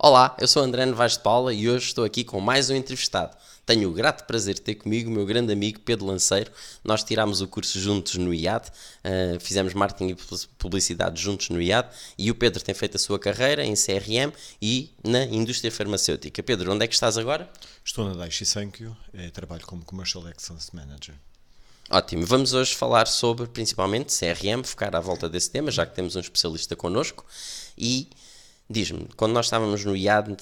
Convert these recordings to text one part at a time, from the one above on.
Olá, eu sou André Novaes de Paula e hoje estou aqui com mais um entrevistado. Tenho o grato prazer de ter comigo o meu grande amigo Pedro Lanceiro. Nós tirámos o curso juntos no IAD, fizemos marketing e publicidade juntos no IAD e o Pedro tem feito a sua carreira em CRM e na indústria farmacêutica. Pedro, onde é que estás agora? Estou na Daiichi Sankyo, trabalho como Commercial Excellence Manager. Ótimo, vamos hoje falar sobre principalmente CRM, focar à volta desse tema, já que temos um especialista connosco. E diz-me, quando nós estávamos no IAD,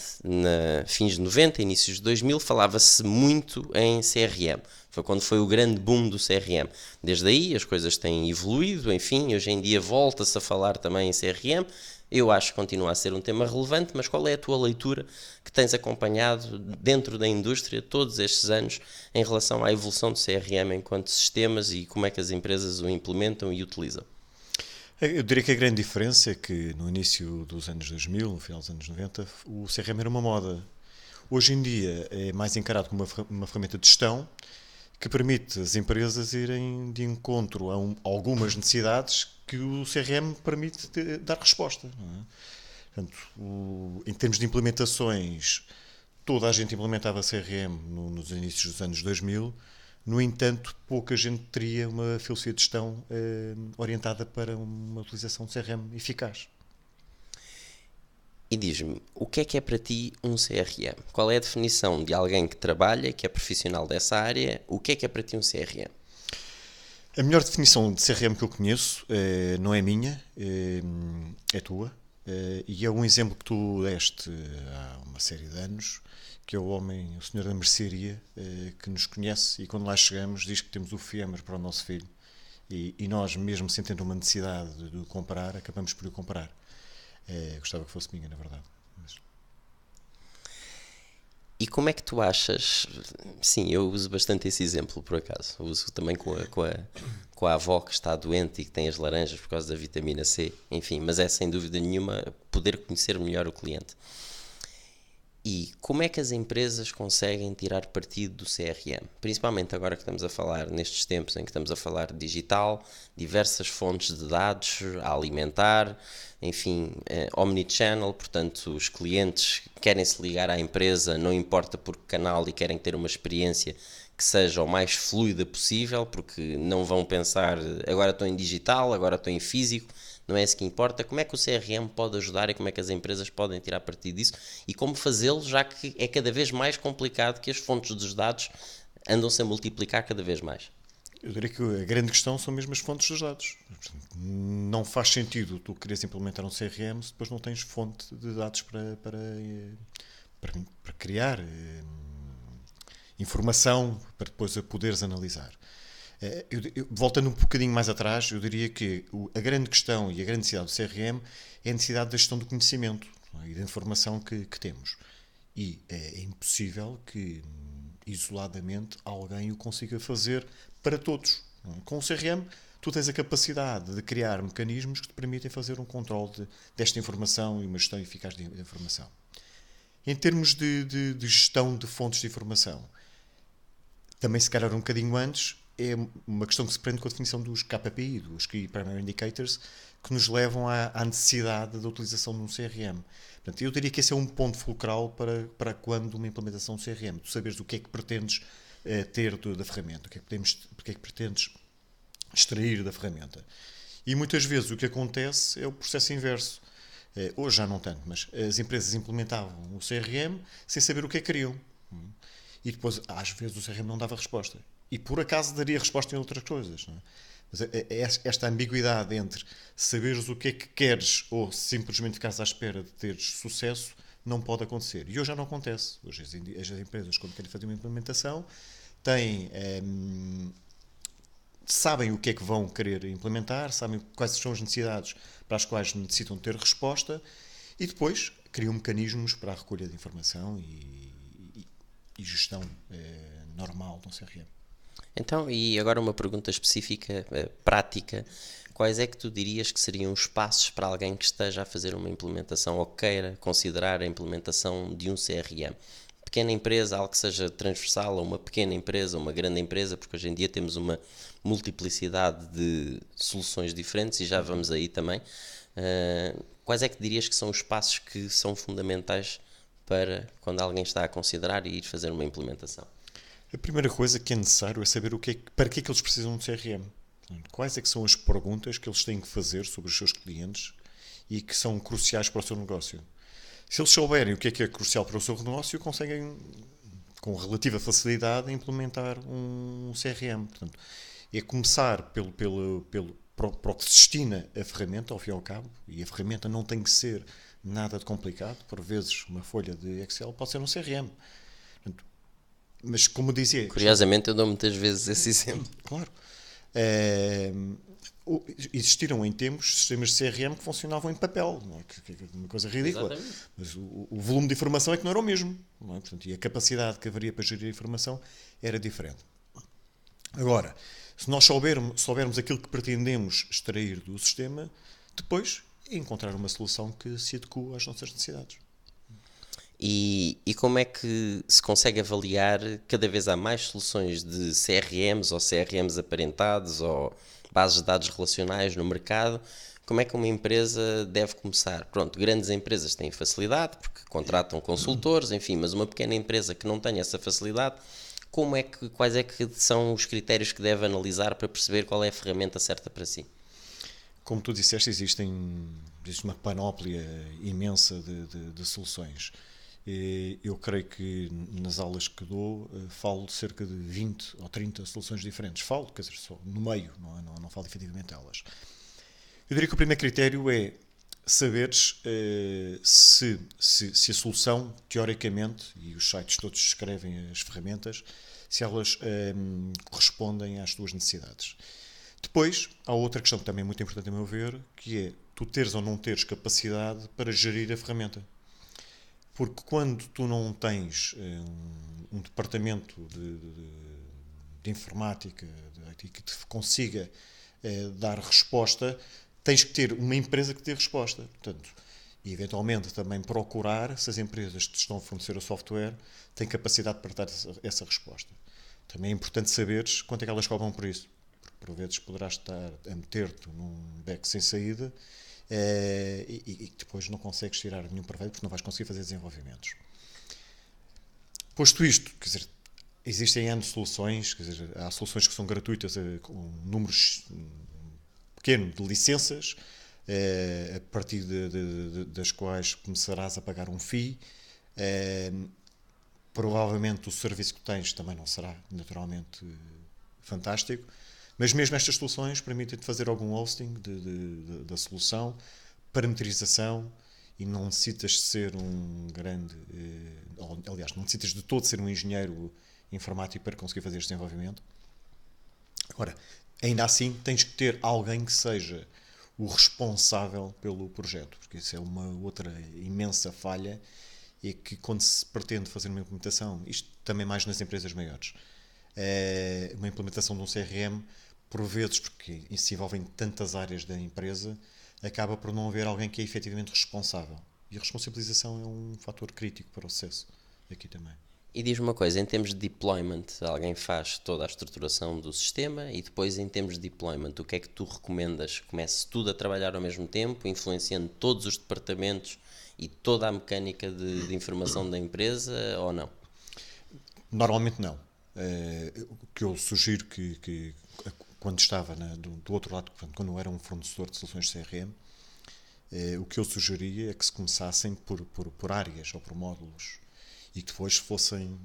fins de 90, inícios de 2000, falava-se muito em CRM. Foi quando foi o grande boom do CRM. Desde aí as coisas têm evoluído, enfim, hoje em dia volta-se a falar também em CRM. Eu acho que continua a ser um tema relevante, mas qual é a tua leitura que tens acompanhado dentro da indústria todos estes anos em relação à evolução do CRM enquanto sistemas e como é que as empresas o implementam e utilizam? Eu diria que a grande diferença é que no início dos anos 2000, no final dos anos 90, o CRM era uma moda. Hoje em dia é mais encarado como uma ferramenta de gestão que permite às empresas irem de encontro a algumas necessidades que o CRM permite dar resposta. Não é? Portanto, em termos de implementações, toda a gente implementava CRM nos inícios dos anos 2000. No entanto, pouca gente teria uma filosofia de gestão orientada para uma utilização de CRM eficaz. E diz-me, o que é para ti um CRM? Qual é a definição de alguém que trabalha, que é profissional dessa área? O que é para ti um CRM? A melhor definição de CRM que eu conheço não é minha, é tua. E é um exemplo que tu deste há uma série de anos, que é o senhor da mercearia, que nos conhece e quando lá chegamos diz que temos o Fiemer para o nosso filho e nós, mesmo sem ter uma necessidade de o comprar, acabamos por o comprar. Gostava que fosse minha, na verdade. E como é que tu achas? Sim, eu uso bastante esse exemplo, por acaso. Eu uso também com a avó que está doente e que tem as laranjas por causa da vitamina C. Enfim, mas é sem dúvida nenhuma poder conhecer melhor o cliente. E como é que as empresas conseguem tirar partido do CRM? Principalmente agora que estamos a falar, nestes tempos em que estamos a falar de digital, diversas fontes de dados a alimentar, enfim, omnichannel, portanto os clientes querem se ligar à empresa, não importa por que canal, e querem ter uma experiência que seja o mais fluida possível, porque não vão pensar agora estou em digital, agora estou em físico. Não é isso que importa. Como é que o CRM pode ajudar e como é que as empresas podem tirar partido disso e como fazê-lo, já que é cada vez mais complicado, que as fontes dos dados andam-se a multiplicar cada vez mais. Eu diria que a grande questão são mesmo as fontes dos dados. Não faz sentido tu quereres implementar um CRM se depois não tens fonte de dados para criar informação para depois a poderes analisar. Voltando um bocadinho mais atrás, eu diria que a grande questão e a grande necessidade do CRM é a necessidade da gestão do conhecimento, e da informação que temos. E é impossível que, isoladamente, alguém o consiga fazer para todos. Com o CRM, tu tens a capacidade de criar mecanismos que te permitem fazer um controle desta informação e uma gestão eficaz de informação. Em termos de gestão de fontes de informação, também se calhar um bocadinho antes, é uma questão que se prende com a definição dos KPI, dos Key Primary Indicators, que nos levam à necessidade da utilização de um CRM. Portanto, eu diria que esse é um ponto fulcral para quando uma implementação de CRM. Tu saberes o que é que pretendes ter da ferramenta, o que é que pretendes extrair da ferramenta. E muitas vezes o que acontece é o processo inverso. Hoje já não tanto, mas as empresas implementavam o CRM sem saber o que é que queriam. E depois, às vezes, o CRM não dava resposta. E por acaso daria resposta em outras coisas. Não é? Mas esta ambiguidade entre saberes o que é que queres ou simplesmente ficares à espera de teres sucesso não pode acontecer. E hoje já não acontece. Hoje as empresas, quando querem fazer uma implementação, têm, sabem o que é que vão querer implementar, sabem quais são as necessidades para as quais necessitam ter resposta e depois criam mecanismos para a recolha de informação e gestão normal de um CRM. Então, e agora uma pergunta específica, prática. Quais é que tu dirias que seriam os passos para alguém que esteja a fazer uma implementação ou queira considerar a implementação de um CRM? Pequena empresa, algo que seja transversal a uma pequena empresa, uma grande empresa, porque hoje em dia temos uma multiplicidade de soluções diferentes e já vamos aí também. Quais é que dirias que são os passos que são fundamentais para quando alguém está a considerar e ir fazer uma implementação? A primeira coisa que é necessário é saber para que é que eles precisam de CRM. Quais é que são as perguntas que eles têm que fazer sobre os seus clientes e que são cruciais para o seu negócio. Se eles souberem o que é crucial para o seu negócio, conseguem, com relativa facilidade, implementar um CRM. Portanto, é começar para o que se destina a ferramenta, ao fim e ao cabo, e a ferramenta não tem que ser nada de complicado. Por vezes, uma folha de Excel pode ser um CRM. Portanto, mas, como dizia... Curiosamente, eu dou muitas vezes esse exemplo. Claro. Existiram em tempos sistemas de CRM que funcionavam em papel, não é? Que é uma coisa ridícula. Exatamente. Mas o volume de informação é que não era o mesmo. Não é? Portanto, e a capacidade que haveria para gerir a informação era diferente. Agora, se nós soubermos aquilo que pretendemos extrair do sistema, depois é encontrar uma solução que se adequa às nossas necessidades. E como é que se consegue avaliar, cada vez há mais soluções de CRMs ou CRMs aparentados ou bases de dados relacionais no mercado, como é que uma empresa deve começar? Pronto, grandes empresas têm facilidade porque contratam consultores, enfim, mas uma pequena empresa que não tenha essa facilidade, quais é que são os critérios que deve analisar para perceber qual é a ferramenta certa para si? Como tu disseste, existe uma panóplia imensa de soluções. Eu creio que nas aulas que dou falo de cerca de 20 ou 30 soluções diferentes. Falo, quer dizer, só no meio, não falo efetivamente delas. Eu diria que o primeiro critério é saberes se a solução, teoricamente, e os sites todos descrevem as ferramentas, se elas correspondem às tuas necessidades. Depois, há outra questão que também é muito importante a meu ver, que é tu teres ou não teres capacidade para gerir a ferramenta. Porque quando tu não tens um departamento de informática que te consiga dar resposta, tens que ter uma empresa que te dê resposta. Portanto, e eventualmente também procurar se as empresas que te estão a fornecer o software têm capacidade para dar essa resposta. Também é importante saberes quanto é que elas cobram por isso. Porque por vezes poderás estar a meter-te num beco sem saída e depois não consegues tirar nenhum proveito porque não vais conseguir fazer desenvolvimentos. Posto isto, quer dizer, existem N soluções, quer dizer, há soluções que são gratuitas com números pequeno de licenças, a partir das quais começarás a pagar um fee. Provavelmente o serviço que tens também não será naturalmente fantástico, mas mesmo estas soluções permitem-te fazer algum hosting da solução, parametrização, e não necessitas de ser um grande... aliás, não necessitas de todo ser um engenheiro informático para conseguir fazer este desenvolvimento. Agora, ainda assim, tens que ter alguém que seja o responsável pelo projeto, porque isso é uma outra imensa falha, é que quando se pretende fazer uma implementação, isto também mais nas empresas maiores, uma implementação de um CRM, por vezes, porque se envolvem tantas áreas da empresa, acaba por não haver alguém que é efetivamente responsável. E a responsabilização é um fator crítico para o sucesso aqui também. E diz-me uma coisa, em termos de deployment, alguém faz toda a estruturação do sistema e depois em termos de deployment, o que é que tu recomendas? Comece tudo a trabalhar ao mesmo tempo, influenciando todos os departamentos e toda a mecânica de informação da empresa ou não? Normalmente não. O que eu sugiro que quando estava do outro lado, quando eu era um fornecedor de soluções de CRM, o que eu sugeria é que se começassem por áreas ou por módulos e que depois fossem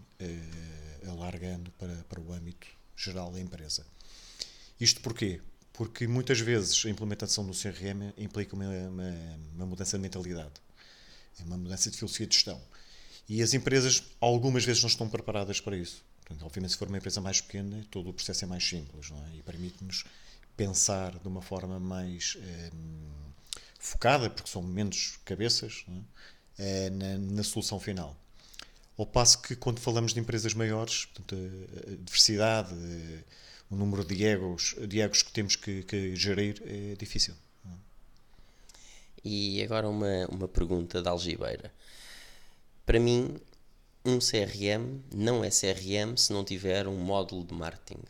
alargando para o âmbito geral da empresa. Isto porquê? Porque muitas vezes a implementação do CRM implica uma mudança de mentalidade, uma mudança de filosofia de gestão. E as empresas, algumas vezes, não estão preparadas para isso. Portanto, obviamente, se for uma empresa mais pequena, todo o processo é mais simples, não é? E permite-nos pensar de uma forma mais focada, porque são menos cabeças, não é? Na solução final. Ao passo que, quando falamos de empresas maiores, portanto, a diversidade, o número de egos que temos que gerir é difícil. Não é? E agora uma pergunta da algibeira. Para mim, um CRM não é CRM se não tiver um módulo de marketing.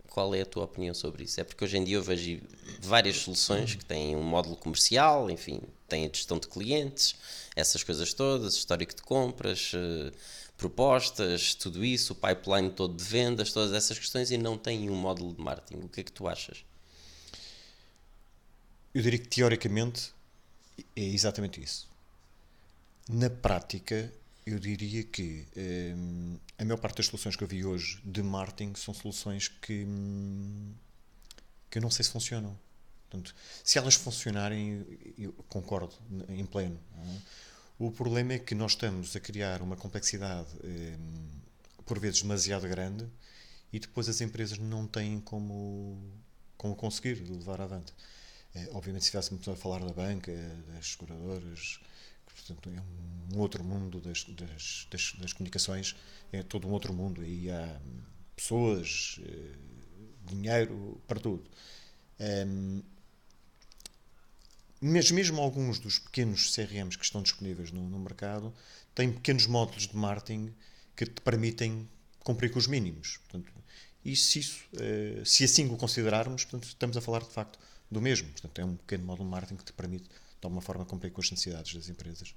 Qual é a tua opinião sobre isso? É porque hoje em dia eu vejo várias soluções que têm um módulo comercial, enfim, tem a gestão de clientes, essas coisas todas, histórico de compras, propostas, tudo isso, o pipeline todo de vendas, todas essas questões, e não tem um módulo de marketing. O que é que tu achas? Eu diria que teoricamente é exatamente isso. Na prática, eu diria que a maior parte das soluções que eu vi hoje de marketing são soluções que eu não sei se funcionam. Portanto, se elas funcionarem, eu concordo em pleno. Não é? O problema é que nós estamos a criar uma complexidade por vezes demasiado grande e depois as empresas não têm como conseguir levar avante. Obviamente, se estivéssemos a falar da banca, das seguradoras, portanto, é um outro mundo das comunicações, é todo um outro mundo. Aí há pessoas, dinheiro, para tudo. Mas mesmo alguns dos pequenos CRMs que estão disponíveis no mercado têm pequenos módulos de marketing que te permitem cumprir com os mínimos. Portanto, se assim o considerarmos, portanto, estamos a falar de facto do mesmo. Portanto, é um pequeno módulo de marketing que te permite, de alguma forma, cumprir com as necessidades das empresas.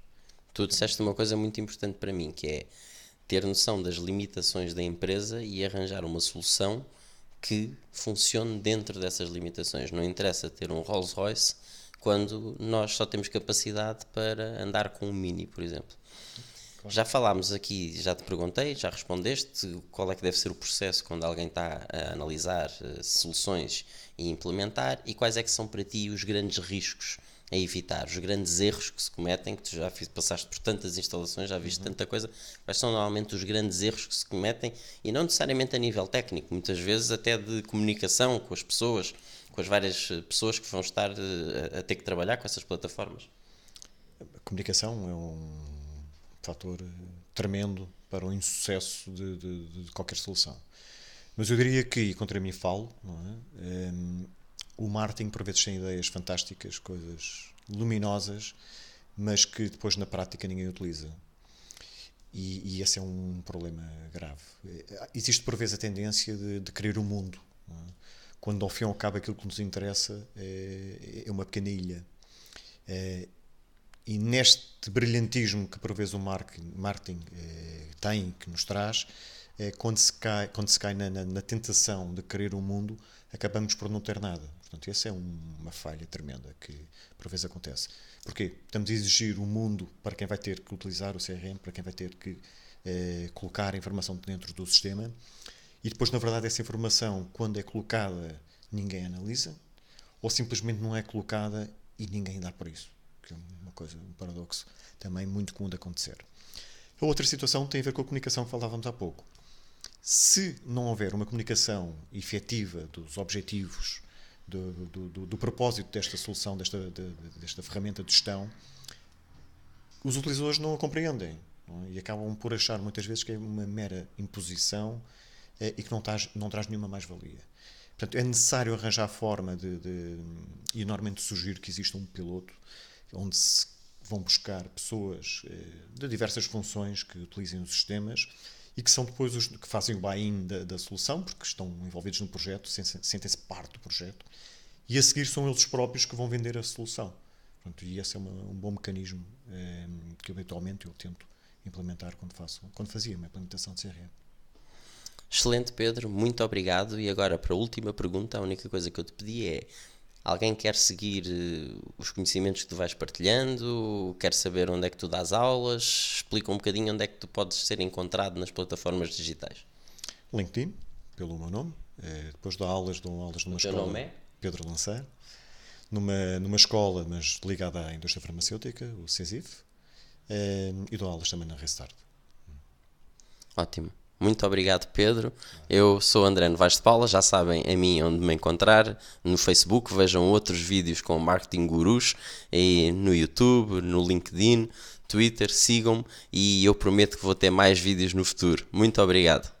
Tu disseste uma coisa muito importante para mim, que é ter noção das limitações da empresa e arranjar uma solução que funcione dentro dessas limitações. Não interessa ter um Rolls Royce quando nós só temos capacidade para andar com um Mini, por exemplo. Claro. Já falámos aqui, já te perguntei, já respondeste qual é que deve ser o processo quando alguém está a analisar soluções e implementar, e quais é que são para ti os grandes riscos a evitar, os grandes erros que se cometem, que tu já passaste por tantas instalações, já viste tanta coisa. Quais são normalmente os grandes erros que se cometem, e não necessariamente a nível técnico, muitas vezes até de comunicação com as pessoas, com as várias pessoas que vão estar a ter que trabalhar com essas plataformas? A comunicação é um fator tremendo para o insucesso de qualquer solução. Mas eu diria que, e contra mim falo, não é? O marketing por vezes tem ideias fantásticas, coisas luminosas, mas que depois na prática ninguém utiliza. E esse é um problema grave. Existe por vezes a tendência de querer o mundo. Não é? Quando ao fim e ao cabo aquilo que nos interessa é uma pequena ilha. E neste brilhantismo que por vezes o marketing tem, que nos traz, quando se cai na tentação de querer o mundo, acabamos por não ter nada. Portanto, essa é uma falha tremenda que por vezes acontece. Porquê? Estamos a exigir o mundo para quem vai ter que utilizar o CRM, para quem vai ter que colocar a informação dentro do sistema, e depois, na verdade, essa informação, quando é colocada, ninguém analisa, ou simplesmente não é colocada e ninguém dá por isso. Que é uma coisa, um paradoxo também muito comum de acontecer. A outra situação tem a ver com a comunicação que falávamos há pouco. Se não houver uma comunicação efetiva dos objetivos, do propósito desta solução, desta ferramenta de gestão, os utilizadores não a compreendem, não é? E acabam por achar muitas vezes que é uma mera imposição e que não traz nenhuma mais-valia. Portanto, é necessário arranjar a forma e normalmente sugiro que exista um piloto onde se vão buscar pessoas de diversas funções que utilizem os sistemas e que são depois os que fazem o buy-in da solução, porque estão envolvidos no projeto, sentem-se parte do projeto, e a seguir são eles próprios que vão vender a solução. Portanto, e esse é um bom mecanismo que eventualmente eu tento implementar quando fazia uma implementação de CRM. Excelente, Pedro, muito obrigado. E agora, para a última pergunta, a única coisa que eu te pedi é: alguém quer seguir os conhecimentos que tu vais partilhando, quer saber onde é que tu dás aulas, explica um bocadinho onde é que tu podes ser encontrado nas plataformas digitais. LinkedIn, pelo meu nome. Depois dou aulas numa escola. O teu nome é? Pedro Lancer. Numa escola, mas ligada à indústria farmacêutica, o CESIF. E dou aulas também na Restart. Ótimo. Muito obrigado, Pedro. Eu sou André Novaes de Paula, já sabem a mim onde me encontrar. No Facebook, vejam outros vídeos com Marketing Gurus, e no YouTube, no LinkedIn, Twitter, sigam-me e eu prometo que vou ter mais vídeos no futuro. Muito obrigado.